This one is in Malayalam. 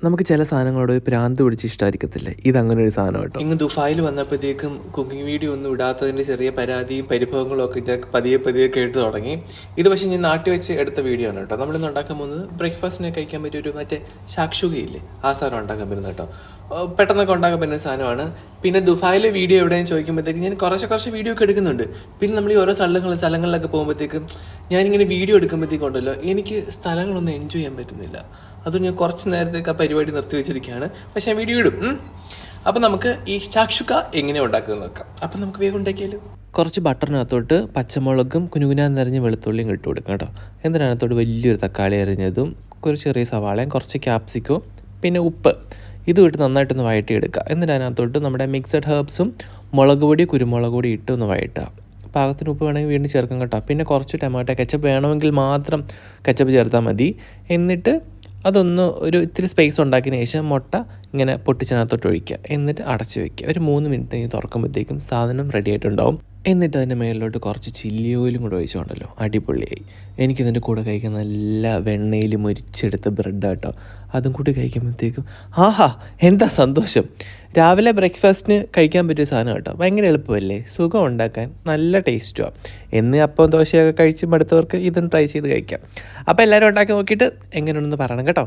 നമുക്ക് ചില സാധനങ്ങളോട് പ്രാന്ത് പിടിച്ച് ഇഷ്ടമായിരിക്കത്തില്ലേ? ഇതങ്ങനെ ഒരു സാധനം കേട്ടോ. ഇങ്ങ് ദുബായിൽ വന്നപ്പോഴത്തേക്കും കുക്കിംഗ് വീഡിയോ ഒന്നും ഇടാത്തതിൻ്റെ ചെറിയ പരാതിയും പരിഭവങ്ങളും ഒക്കെ ഞാൻ പതിയെ കേട്ട് തുടങ്ങി. ഇത് പക്ഷേ ഞാൻ നാട്ടിൽ വെച്ച് എടുത്ത വീഡിയോ ആണ് കേട്ടോ. നമ്മളിന്ന് ഉണ്ടാക്കാൻ പോകുന്നത് ബ്രേക്ക്ഫാസ്റ്റിനെ കഴിക്കാൻ പറ്റിയ ഒരു മറ്റേ ഷാക്ഷുകയില്ലേ, ആ സാധനം ഉണ്ടാക്കാൻ പറ്റുന്നത് കേട്ടോ. പെട്ടെന്നൊക്കെ ഉണ്ടാക്കാൻ പറ്റുന്ന സാധനമാണ്. പിന്നെ ദുബായിലെ വീഡിയോ എവിടെയെന്ന് ചോദിക്കുമ്പോഴത്തേക്കും ഞാൻ കുറച്ച് വീഡിയോ ഒക്കെ എടുക്കുന്നുണ്ട്. പിന്നെ നമ്മൾ ഈ ഓരോ സ്ഥലങ്ങളിലൊക്കെ പോകുമ്പോഴത്തേക്കും ഞാനിങ്ങനെ വീഡിയോ എടുക്കുമ്പോഴത്തേക്കും ഉണ്ടല്ലോ, എനിക്ക് സ്ഥലങ്ങളൊന്നും എൻജോയ് ചെയ്യാൻ പറ്റുന്നില്ല. അതുകൊണ്ട് ഞാൻ കുറച്ച് നേരത്തേക്ക് ആ പരിപാടി നിർത്തി വെച്ചിരിക്കുകയാണ്. പക്ഷെ ഞാൻ വീഡിയോ ഇടും. അപ്പം നമുക്ക് ഈ ഷാക്ഷുക എങ്ങനെ ഉണ്ടാക്കുന്നത് നോക്കാം. അപ്പം നമുക്ക് വേഗം ഉണ്ടാക്കിയാലും. കുറച്ച് ബട്ടറിനകത്തോട്ട് പച്ചമുളകും കുനുകുനാന്ന് നിറഞ്ഞ വെളുത്തുള്ളിയും ഇട്ട് കൊടുക്കാം കേട്ടോ. എന്നിട്ടതിനകത്തോട്ട് വലിയൊരു തക്കാളി അരിഞ്ഞതും ഒരു ചെറിയ സവാളയും കുറച്ച് ക്യാപ്സിക്കോ പിന്നെ ഉപ്പ് ഇതും ഇട്ട് നന്നായിട്ടൊന്ന് വഴറ്റിയെടുക്കുക. എന്നിട്ട് അതിനകത്തോട്ട് നമ്മുടെ മിക്സഡ് ഹെർബ്സും മുളക് പൊടി കുരുമുളക് പൊടി ഇട്ട് ഒന്ന് വഴറ്റുക. പാകത്തിന് ഉപ്പ് വേണമെങ്കിൽ വീണ്ടും ചേർക്കാം കേട്ടോ. പിന്നെ കുറച്ച് ടൊമാറ്റോ കെച്ചപ്പ് വേണമെങ്കിൽ മാത്രം കെച്ചപ്പ് ചേർത്താൽ മതി. എന്നിട്ട് അതൊന്ന് ഇത്തിരി സ്പേസ് ഉണ്ടാക്കിയതിന് ശേഷം മുട്ട ഇങ്ങനെ പൊട്ടിച്ചതിനകത്തോട്ട് ഒഴിക്കുക. എന്നിട്ട് അടച്ച് വയ്ക്കുക. ഒരു 3 മിനിറ്റ് കഴിഞ്ഞ് തുറക്കുമ്പോഴത്തേക്കും സാധനം റെഡി ആയിട്ടുണ്ടാവും. എന്നിട്ട് അതിൻ്റെ മേളിലോട്ട് കുറച്ച് ചില്ലി ഓയിലും കൂടെ ഒഴിച്ചുകൊണ്ടല്ലോ, അടിപൊളിയായി. എനിക്കിതിൻ്റെ കൂടെ കഴിക്കാൻ നല്ല വെണ്ണയിൽ മുരിച്ചെടുത്ത ബ്രെഡ് കേട്ടോ. അതും കൂടി കഴിക്കുമ്പോഴത്തേക്കും ആഹാ എന്താ സന്തോഷം. രാവിലെ ബ്രേക്ക്ഫാസ്റ്റിന് കഴിക്കാൻ പറ്റിയ സാധനം കേട്ടോ. ഭയങ്കര എളുപ്പമല്ലേ, സുഖം ഉണ്ടാക്കാൻ, നല്ല ടേസ്റ്റുമാണ്. എന്ന് അപ്പം ദോശയൊക്കെ കഴിച്ച് മടുത്തവർക്ക് ഇതും ട്രൈ ചെയ്ത് കഴിക്കാം. അപ്പോൾ എല്ലാവരും ഉണ്ടാക്കി നോക്കിയിട്ട് എങ്ങനെയുണ്ടെന്ന് പറയണം കേട്ടോ.